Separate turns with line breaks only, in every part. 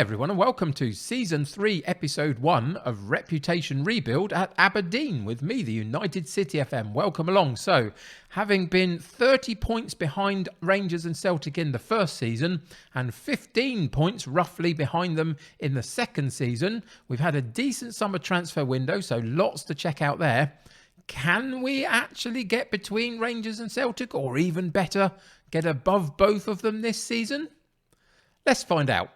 everyone, and welcome to Season 3, Episode 1 of Reputation Rebuild at Aberdeen with me, the United City FM. Welcome along. So, having been 30 points behind Rangers and Celtic in the first season and 15 points roughly behind them in the second season, we've had a decent summer transfer window, so lots to check out there. Can we actually get between Rangers and Celtic, or even better, get above both of them this season? Let's find out.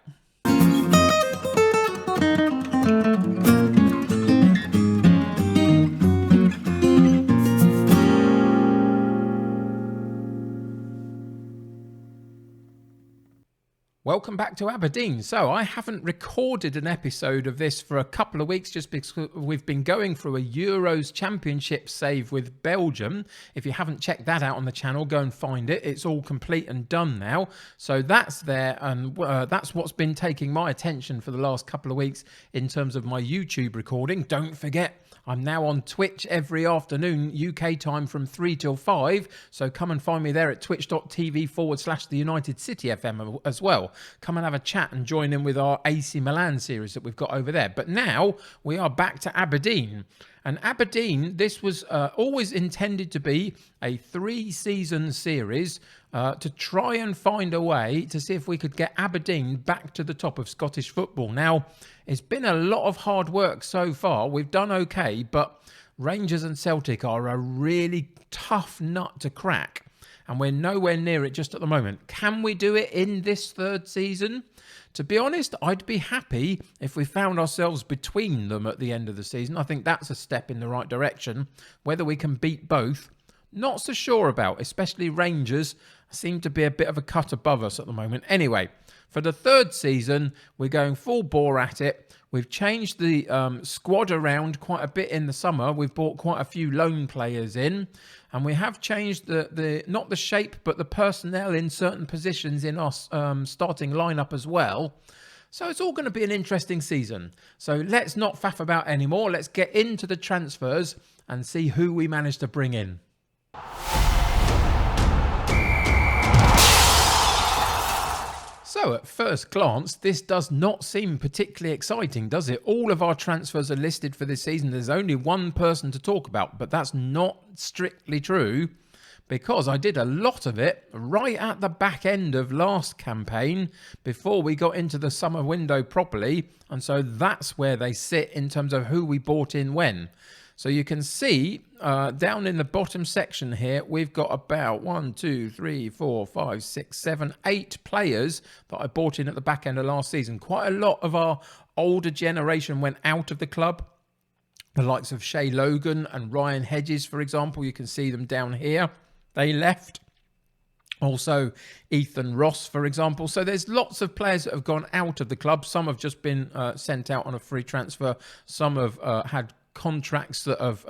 Welcome back to Aberdeen. So I haven't recorded an episode of this for a couple of weeks just because we've been going through a Euros Championship save with Belgium. If you haven't checked that out on the channel, go and find it. It's all complete and done now. So that's there, and that's what's been taking my attention for the last couple of weeks in terms of my YouTube recording. Don't forget, I'm now on Twitch every afternoon, UK time from 3 till 5. So come and find me there at twitch.tv/the United City FM as well. Come and have a chat and join in with our AC Milan series that we've got over there. But now we are back to Aberdeen. And Aberdeen, this was always intended to be a 3-season series to try and find a way to see if we could get Aberdeen back to the top of Scottish football. Now, it's been a lot of hard work so far. We've done okay, but Rangers and Celtic are a really tough nut to crack. And we're nowhere near it just at the moment. Can we do it in this third season? To be honest, I'd be happy if we found ourselves between them at the end of the season. I think that's a step in the right direction. Whether we can beat both, not so sure about, especially Rangers seem to be a bit of a cut above us at the moment. Anyway, for the third season, we're going full bore at it. We've changed the squad around quite a bit in the summer. We've brought quite a few loan players in. And we have changed the not the shape, but the personnel in certain positions in our starting lineup as well. So it's all going to be an interesting season. So let's not faff about anymore. Let's get into the transfers and see who we manage to bring in. So at first glance, this does not seem particularly exciting, does it? All of our transfers are listed for this season. There's only one person to talk about, but that's not strictly true because I did a lot of it right at the back end of last campaign before we got into the summer window properly. And so that's where they sit in terms of who we bought in when. So you can see down in the bottom section here, we've got about 1, 2, 3, 4, 5, 6, 7, 8 players that I bought in at the back end of last season. Quite a lot of our older generation went out of the club. The likes of Shay Logan and Ryan Hedges, for example, you can see them down here. They left. Also, Ethan Ross, for example. So there's lots of players that have gone out of the club. Some have just been sent out on a free transfer. Some have had contracts that have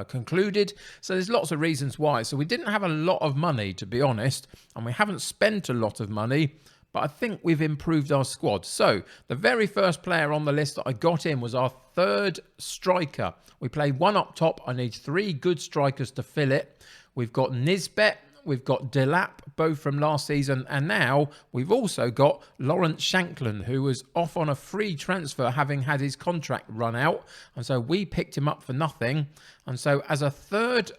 concluded. So there's lots of reasons why. So we didn't have a lot of money, to be honest, and we haven't spent a lot of money, but I think we've improved our squad. So the very first player on the list that I got in was our third striker. We play one up top. I need 3 good strikers to fill it. We've got Nisbet, we've got Delap, both from last season, and now we've also got Lawrence Shanklin, who was off on a free transfer having had his contract run out, and so we picked him up for nothing. And so as a third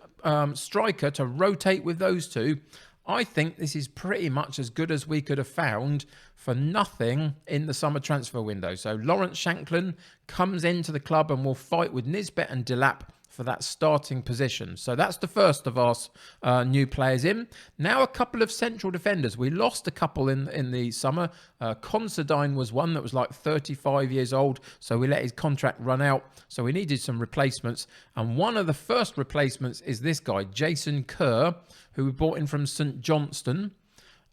striker to rotate with those two, I think this is pretty much as good as we could have found for nothing in the summer transfer window. So Lawrence Shanklin comes into the club and will fight with Nisbet and Delap for that starting position. So that's the first of our new players in. Now a couple of central defenders. We lost a couple in the summer. Considine was one that was like 35 years old, so we let his contract run out. So we needed some replacements. And one of the first replacements is this guy, Jason Kerr, who we bought in from St Johnstone.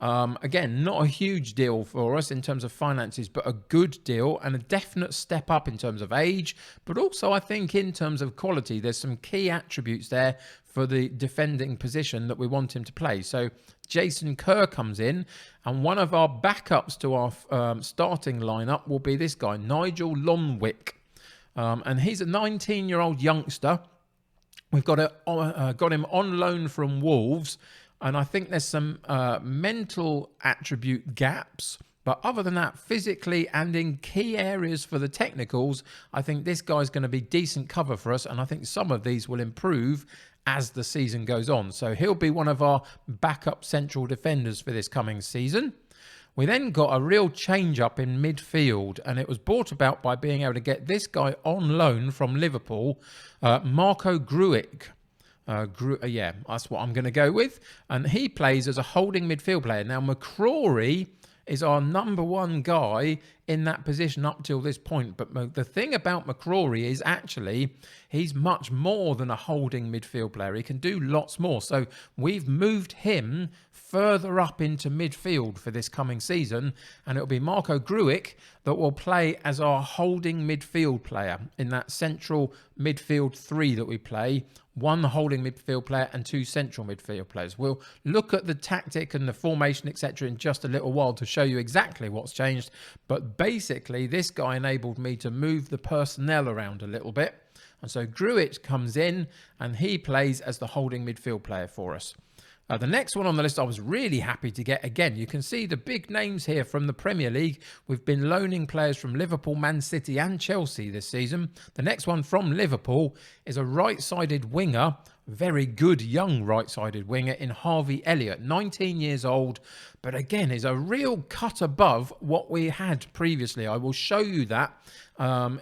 Again, not a huge deal for us in terms of finances, but a good deal and a definite step up in terms of age, but also I think in terms of quality. There's some key attributes there for the defending position that we want him to play. So Jason Kerr comes in, and one of our backups to our starting lineup will be this guy, Nigel Lonwick. And he's a 19-year-old youngster. We've got him on loan from Wolves. And I think there's some mental attribute gaps But other than that, physically and in key areas for the technicals, I think this guy's going to be decent cover for us. And I think some of these will improve as the season goes on. So he'll be one of our backup central defenders for this coming season. We then got a real change up in midfield, and it was brought about by being able to get this guy on loan from Liverpool, Marco Gruic. Yeah, that's what I'm going to go with. And he plays as a holding midfield player. Now, McCrory is our number one guy in that position up till this point. But the thing about McCrory is actually he's much more than a holding midfield player. He can do lots more. So we've moved him further up into midfield for this coming season, and it'll be Marco Gruic that will play as our holding midfield player in that central midfield three that we play. One holding midfield player and two central midfield players. We'll look at the tactic and the formation, etc. in just a little while to show you exactly what's changed. But basically, this guy enabled me to move the personnel around a little bit. And so Gruic comes in and he plays as the holding midfield player for us. The next one on the list I was really happy to get. Again, you can see the big names here from the Premier League. We've been loaning players from Liverpool, Man City and Chelsea this season. The next one from Liverpool is a right-sided winger, very good young right-sided winger in Harvey Elliott, 19 years old, but again is a real cut above what we had previously. I will show you that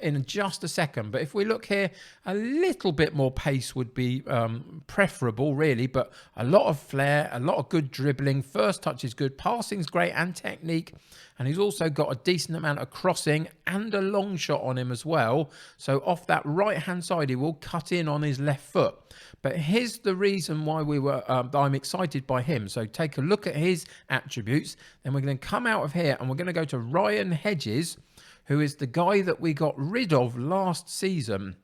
in just a second. But if we look here, a little bit more pace would be preferable, really, but a lot of flair, a lot of good dribbling. First touch is good, passing's great, and technique. And he's also got a decent amount of crossing and a long shot on him as well. So off that right-hand side, he will cut in on his left foot. But here's the reason why I'm excited by him. So take a look at his attributes. Then we're going to come out of here and we're going to go to Ryan Hedges, who is the guy that we got rid of last season.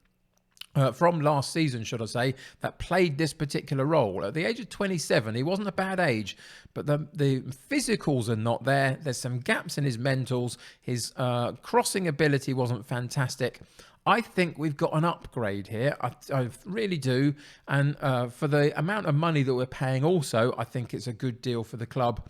From last season, should I say, that played this particular role. At the age of 27, he wasn't a bad age, but the physicals are not there. There's some gaps in his mentals. His crossing ability wasn't fantastic. I think we've got an upgrade here. I really do. And for the amount of money that we're paying also, I think it's a good deal for the club.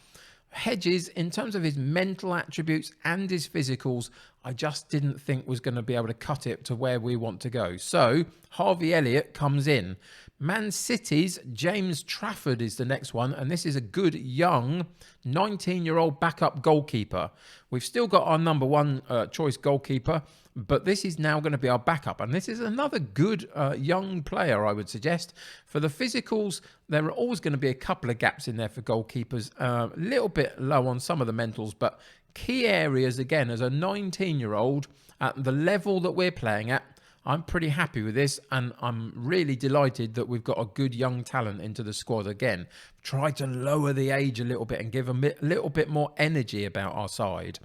Hedges, in terms of his mental attributes and his physicals, I just didn't think was going to be able to cut it to where we want to go. So Harvey Elliott comes in. Man City's James Trafford is the next one, and this is a good young 19-year-old backup goalkeeper. We've still got our number one choice goalkeeper, but this is now going to be our backup. And this is another good young player, I would suggest. For the physicals, there are always going to be a couple of gaps in there for goalkeepers. A little bit low on some of the mentals, but key areas, again, as a 19-year-old, at the level that we're playing at, I'm pretty happy with this, and I'm really delighted that we've got a good young talent into the squad again. Try to lower the age a little bit and give a little bit more energy about our side.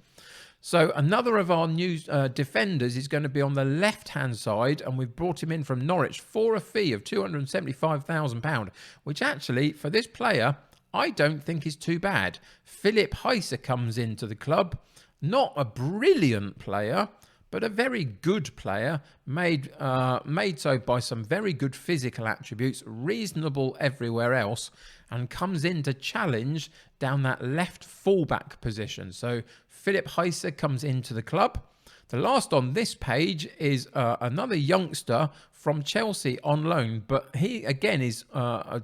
So another of our new defenders is going to be on the left-hand side, and we've brought him in from Norwich for a fee of £275,000, which actually, for this player, I don't think is too bad. Philip Heiser comes into the club. Not a brilliant player, but a very good player, made so by some very good physical attributes, reasonable everywhere else, and comes in to challenge down that left fullback position. So Philip Heiser comes into the club. The last on this page is another youngster from Chelsea on loan, but he again is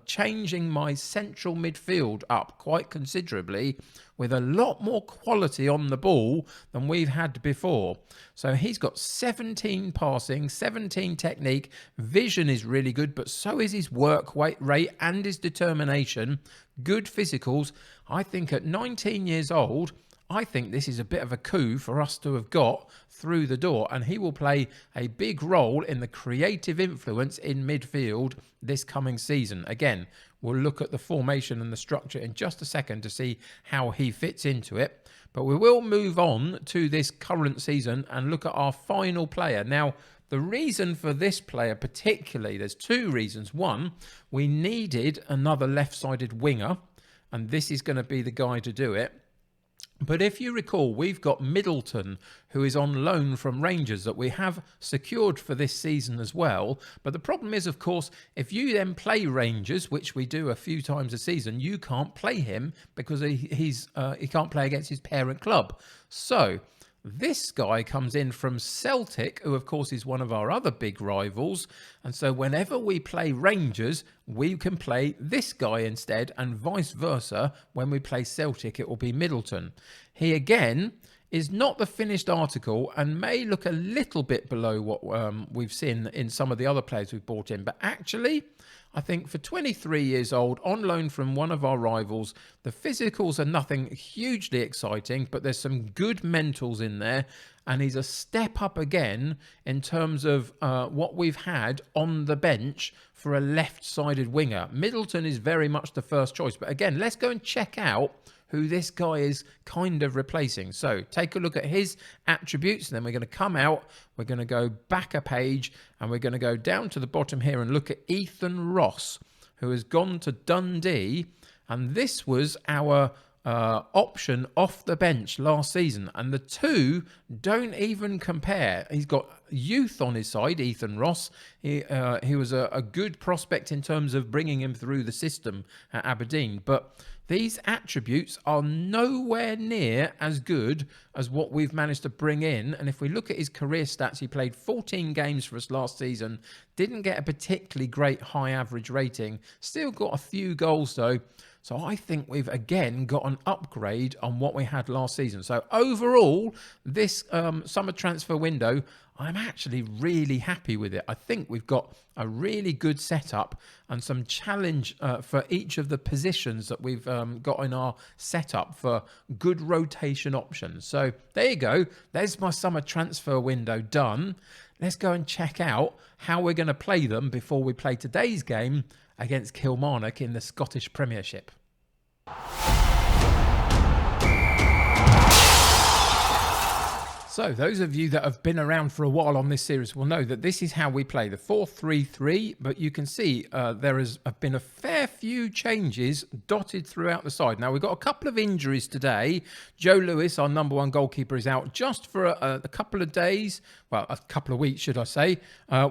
changing my central midfield up quite considerably with a lot more quality on the ball than we've had before. So he's got 17 passing, 17 technique, vision is really good, but so is his work rate and his determination, good physicals. I think at 19 years old, I think this is a bit of a coup for us to have got through the door, and he will play a big role in the creative influence in midfield this coming season. Again, we'll look at the formation and the structure in just a second to see how he fits into it. But we will move on to this current season and look at our final player. Now, the reason for this player particularly, there's two reasons. One, we needed another left-sided winger, and this is going to be the guy to do it. But if you recall, we've got Middleton, who is on loan from Rangers, that we have secured for this season as well. But the problem is, of course, if you then play Rangers, which we do a few times a season, you can't play him because he can't play against his parent club. So this guy comes in from Celtic, who of course is one of our other big rivals. And so whenever we play Rangers, we can play this guy instead, and vice versa. When we play Celtic, it will be Middleton. He again is not the finished article and may look a little bit below what we've seen in some of the other players we've brought in. But actually, I think for 23 years old, on loan from one of our rivals, the physicals are nothing hugely exciting, but there's some good mentals in there. And he's a step up again in terms of what we've had on the bench for a left-sided winger. Middleton is very much the first choice. But again, let's go and check out who this guy is kind of replacing. So take a look at his attributes, and then we're going to come out, we're going to go back a page, and we're going to go down to the bottom here and look at Ethan Ross, who has gone to Dundee, and this was our option off the bench last season, and the two don't even compare. He's got youth on his side, Ethan Ross. He was a good prospect in terms of bringing him through the system at Aberdeen, but these attributes are nowhere near as good as what we've managed to bring in. And if we look at his career stats, he played 14 games for us last season, didn't get a particularly great high average rating, still got a few goals though. So I think we've again got an upgrade on what we had last season. So overall, this summer transfer window, I'm actually really happy with it. I think we've got a really good setup and some challenge for each of the positions that we've got in our setup for good rotation options. So there you go. There's my summer transfer window done. Let's go and check out how we're going to play them before we play today's game against Kilmarnock in the Scottish Premiership. So those of you that have been around for a while on this series will know that this is how we play the 4-3-3, but you can see there has been a fair few changes dotted throughout the side. Now, we've got a couple of injuries today. Joe Lewis, our number one goalkeeper, is out just for a couple of days. Well, a couple of weeks, should I say.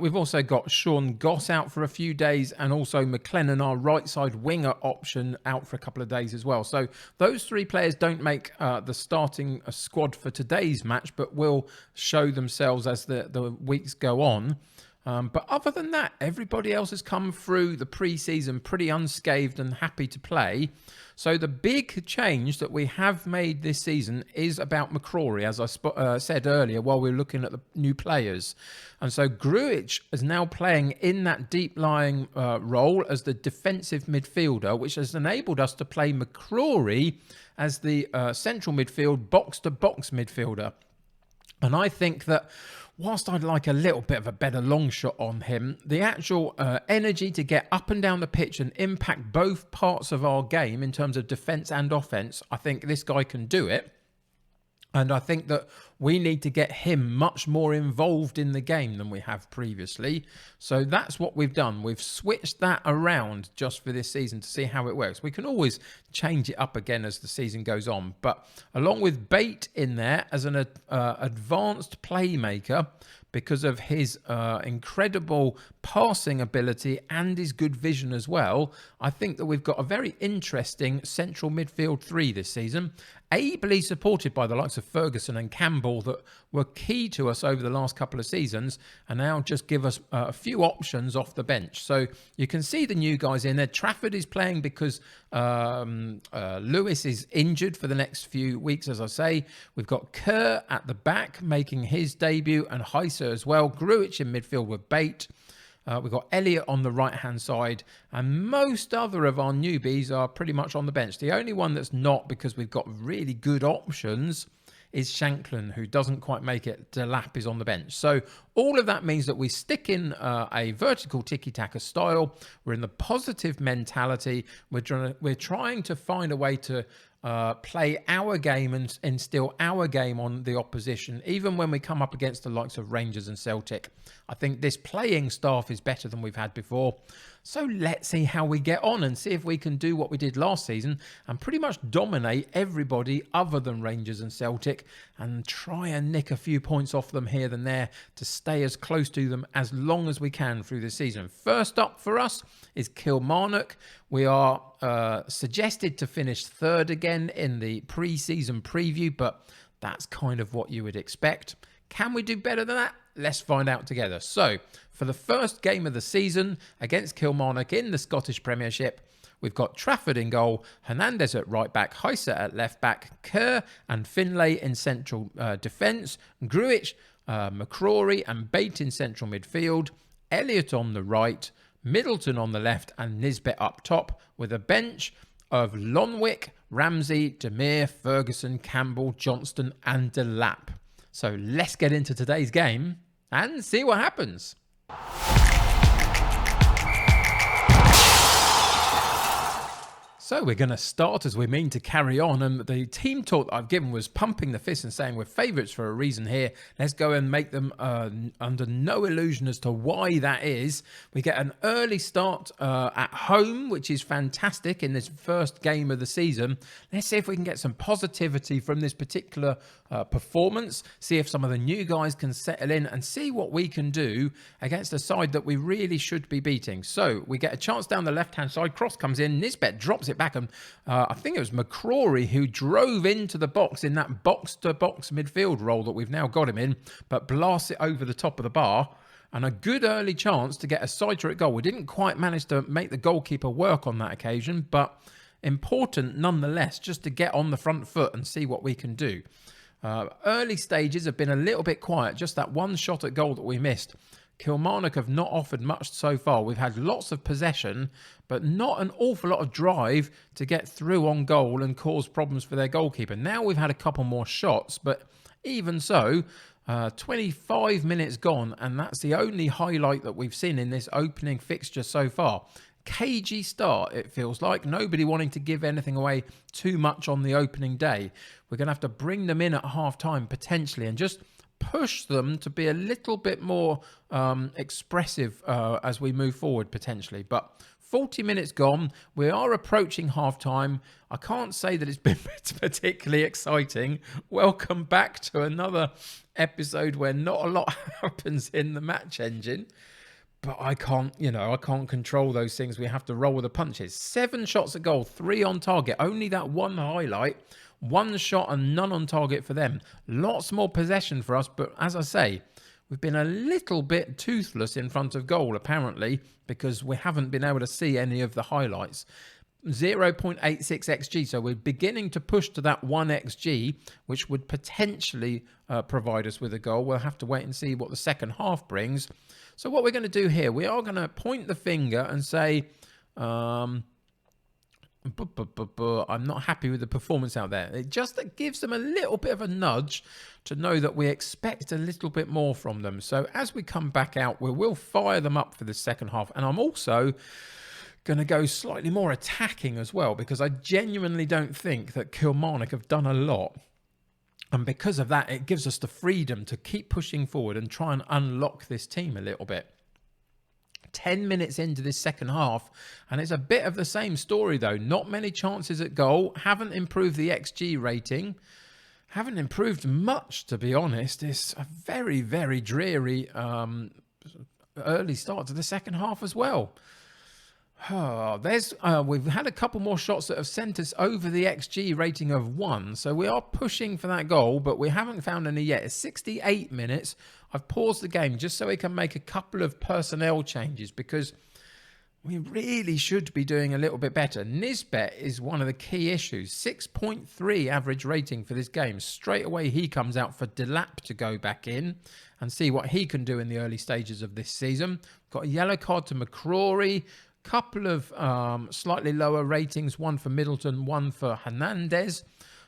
We've also got Sean Goss out for a few days, and also McLennan, our right side winger option, out for a couple of days as well. So those three players don't make the starting squad for today's match, but will show themselves as the weeks go on. But other than that, everybody else has come through the pre-season pretty unscathed and happy to play. So the big change that we have made this season is about McCrory, as I said earlier, while we were looking at the new players. And so Grujic is now playing in that deep-lying role as the defensive midfielder, which has enabled us to play McCrory as the central midfield, box-to-box midfielder. And I think that whilst I'd like a little bit of a better long shot on him, the actual energy to get up and down the pitch and impact both parts of our game in terms of defence and offence, I think this guy can do it. And I think that we need to get him much more involved in the game than we have previously. So that's what we've done. We've switched that around just for this season to see how it works. We can always change it up again as the season goes on. But along with Bate in there as an advanced playmaker, because of his incredible passing ability and his good vision as well, I think that we've got a very interesting central midfield three this season, ably supported by the likes of Ferguson and Campbell that were key to us over the last couple of seasons, and now just give us a few options off the bench. So you can see the new guys in there. Trafford is playing because Lewis is injured for the next few weeks, as I say. We've got Kerr at the back making his debut, and Heiser as well. Grujic in midfield with Bate. We've got Elliott on the right-hand side, and most other of our newbies are pretty much on the bench. The only one that's not, because we've got really good options, is Shanklin, who doesn't quite make it. Delap is on the bench. So all of that means that we stick in a vertical tiki-taka style. We're in the positive mentality. We're trying to find a way to play our game and instill our game on the opposition, even when we come up against the likes of Rangers and Celtic. I think this playing staff is better than we've had before. So let's see how we get on and see if we can do what we did last season and pretty much dominate everybody other than Rangers and Celtic and try and nick a few points off them here and there to stay as close to them as long as we can through the season. First up for us is Kilmarnock. We are suggested to finish third again in the pre-season preview, but that's kind of what you would expect. Can we do better than that? Let's find out together. So, for the first game of the season against Kilmarnock in the Scottish Premiership, we've got Trafford in goal, Hernandez at right back, Heise at left back, Kerr and Finlay in central defence, Grujic, McCrory and Bate in central midfield, Elliott on the right, Middleton on the left and Nisbet up top, with a bench of Lonwick, Ramsey, Demir, Ferguson, Campbell, Johnston and Delap. So let's get into today's game and see what happens. So we're going to start as we mean to carry on, and the team talk that I've given was pumping the fist and saying we're favourites for a reason here. Let's go and make them under no illusion as to why that is. We get an early start at home, which is fantastic in this first game of the season. Let's see if we can get some positivity from this particular performance, see if some of the new guys can settle in and see what we can do against a side that we really should be beating. So we get a chance down the left-hand side, cross comes in, Nisbet drops it back, and I think it was McCrory who drove into the box in that box-to-box midfield role that we've now got him in, but blasts it over the top of the bar. And a good early chance to get a sighter at goal. We didn't quite manage to make the goalkeeper work on that occasion, but important nonetheless, just to get on the front foot and see what we can do. Early stages have been a little bit quiet, just that one shot at goal that we missed. Kilmarnock have not offered much so far. We've had lots of possession, but not an awful lot of drive to get through on goal and cause problems for their goalkeeper. Now we've had a couple more shots, but even so, 25 minutes gone, and that's the only highlight that we've seen in this opening fixture so far. Cagey start, it feels like. Nobody wanting to give anything away too much on the opening day. We're going to have to bring them in at half-time potentially and just push them to be a little bit more expressive as we move forward potentially. But 40 minutes gone, we are approaching half-time. I can't say that it's been particularly exciting. Welcome back to another episode where not a lot happens in the match engine. But I can't control those things. We have to roll with the punches. 7 shots at goal, 3 on target. Only that one highlight. 1 shot and none on target for them. Lots more possession for us. But as I say, we've been a little bit toothless in front of goal, apparently, because we haven't been able to see any of the highlights. 0.86 XG. So we're beginning to push to that 1 XG, which would potentially provide us with a goal. We'll have to wait and see what the second half brings. So what we're going to do here, we are going to point the finger and say, I'm not happy with the performance out there. It just gives them a little bit of a nudge to know that we expect a little bit more from them. So as we come back out, we will fire them up for the second half. And I'm also going to go slightly more attacking as well, because I genuinely don't think that Kilmarnock have done a lot. And because of that, it gives us the freedom to keep pushing forward and try and unlock this team a little bit. 10 minutes into this second half, and it's a bit of the same story though. Not many chances at goal, haven't improved the XG rating, haven't improved much, to be honest. It's a very, very dreary early start to the second half as well. We've had a couple more shots that have sent us over the XG rating of 1. So we are pushing for that goal, but we haven't found any yet. It's 68 minutes. I've paused the game just so we can make a couple of personnel changes because we really should be doing a little bit better. Nisbet is one of the key issues. 6.3 average rating for this game. Straight away he comes out for Delap to go back in and see what he can do in the early stages of this season. Got a yellow card to McCrory. Couple of slightly lower ratings, one for Middleton, one for Hernandez.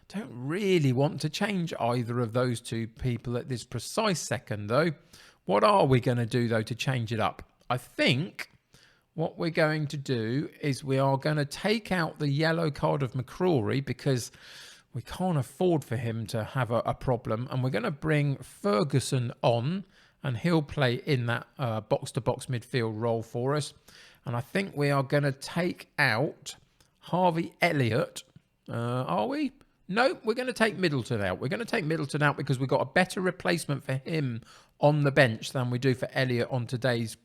Don't really want to change either of those two people at this precise second, though. What are we going to do, though, to change it up? I think what we're going to do is we are going to take out the yellow card of McCrory because we can't afford for him to have a problem. And we're going to bring Ferguson on, and he'll play in that box-to-box midfield role for us. And I think we are going to take out Harvey Elliott. Are we? No, we're going to take Middleton out. We're going to take Middleton out because we've got a better replacement for him on the bench than we do for Elliott on today's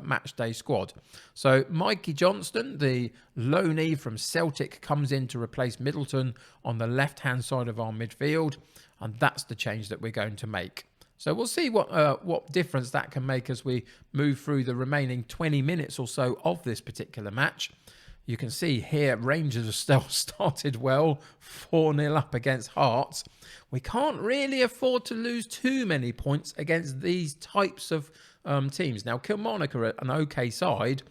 match day squad. So Mikey Johnston, the loanee from Celtic, comes in to replace Middleton on the left-hand side of our midfield. And that's the change that we're going to make. So we'll see what difference that can make as we move through the remaining 20 minutes or so of this particular match. You can see here Rangers have still started well, 4-0 up against Hearts. We can't really afford to lose too many points against these types of teams. Now, Kilmarnock are an okay side,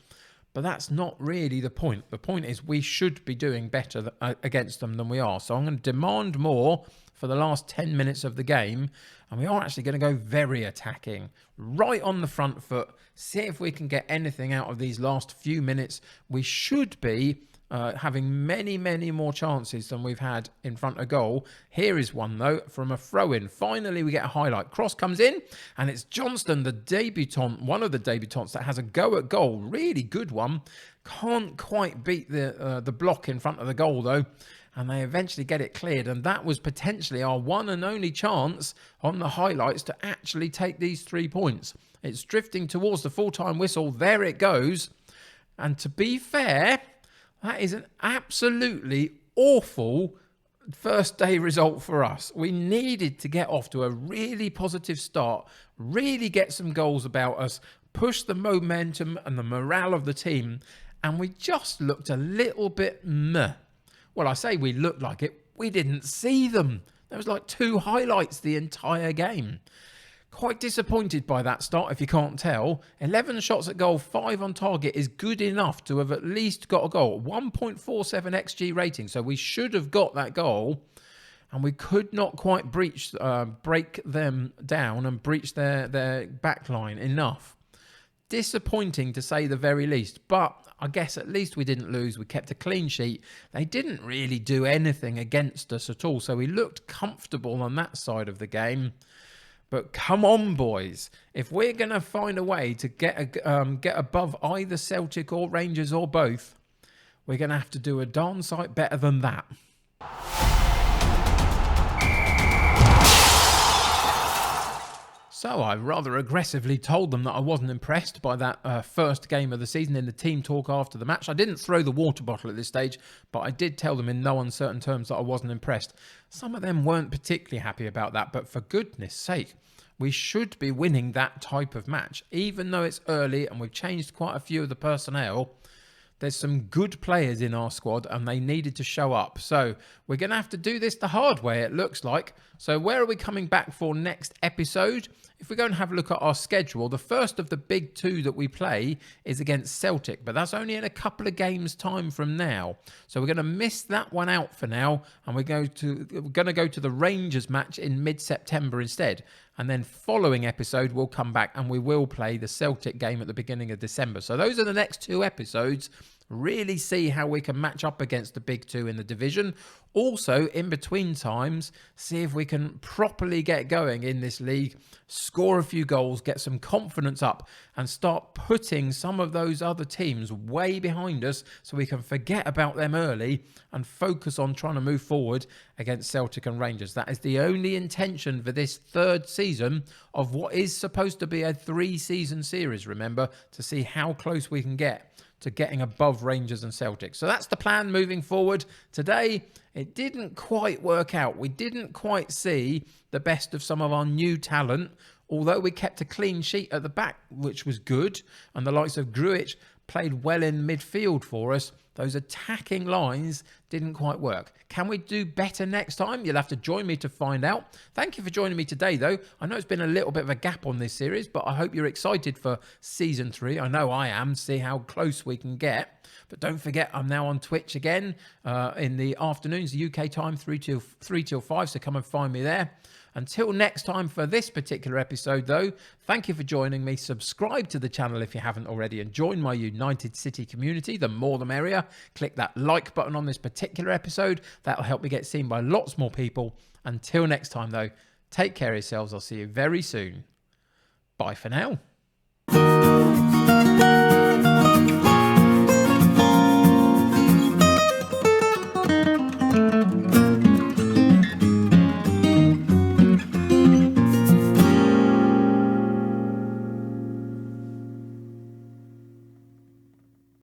but that's not really the point. The point is we should be doing better against them than we are. So I'm going to demand more for the last 10 minutes of the game. And we are actually going to go very attacking, right on the front foot. See if we can get anything out of these last few minutes. We should be having many, many more chances than we've had in front of goal. Here is one, though, from a throw-in. Finally, we get a highlight. Cross comes in, and it's Johnston, the debutant, one of the debutants that has a go at goal. Really good one. Can't quite beat the block in front of the goal, though. And they eventually get it cleared. And that was potentially our one and only chance on the highlights to actually take these 3 points. It's drifting towards the full-time whistle. There it goes. And to be fair, that is an absolutely awful first day result for us. We needed to get off to a really positive start, really get some goals about us, push the momentum and the morale of the team. And we just looked a little bit meh. Well, I say we looked like it. We didn't see them. There was like 2 highlights the entire game. Quite disappointed by that start, if you can't tell. 11 shots at goal, 5 on target is good enough to have at least got a goal. 1.47 XG rating, so we should have got that goal. And we could not quite break them down and breach their back line enough. Disappointing to say the very least, but I guess at least we didn't lose. We kept a clean sheet. They didn't really do anything against us at all, so we looked comfortable on that side of the game. But come on, boys. If we're going to find a way to get above either Celtic or Rangers or both, we're going to have to do a darn sight better than that. So I rather aggressively told them that I wasn't impressed by that first game of the season in the team talk after the match. I didn't throw the water bottle at this stage, but I did tell them in no uncertain terms that I wasn't impressed. Some of them weren't particularly happy about that, but for goodness sake, we should be winning that type of match. Even though it's early and we've changed quite a few of the personnel, there's some good players in our squad and they needed to show up. So we're going to have to do this the hard way, it looks like. So where are we coming back for next episode? If we go and have a look at our schedule, the first of the big 2 that we play is against Celtic, but that's only in a couple of games' time from now. So we're going to miss that one out for now, and we're going to go to the Rangers match in mid-September instead. And then following episode, we'll come back and we will play the Celtic game at the beginning of December. So those are the next 2 episodes. Really see how we can match up against the big 2 in the division. Also, in between times, see if we can properly get going in this league, score a few goals, get some confidence up, and start putting some of those other teams way behind us so we can forget about them early and focus on trying to move forward against Celtic and Rangers. That is the only intention for this 3rd season of what is supposed to be a 3-season series, remember, to see how close we can get to getting above Rangers and Celtic. So that's the plan moving forward. Today, it didn't quite work out. We didn't quite see the best of some of our new talent, although we kept a clean sheet at the back, which was good, and the likes of Grujic played well in midfield for us. Those attacking lines didn't quite work. Can we do better next time? You'll have to join me to find out. Thank you for joining me today, though. I know it's been a little bit of a gap on this series, but I hope you're excited for Season 3. I know I am, see how close we can get. But don't forget, I'm now on Twitch again in the afternoons, UK time, 3 till 5, so come and find me there. Until next time for this particular episode, though, thank you for joining me. Subscribe to the channel if you haven't already and join my United City community. The more the merrier. Click that like button on this particular episode. That'll help me get seen by lots more people. Until next time, though, take care of yourselves. I'll see you very soon. Bye for now.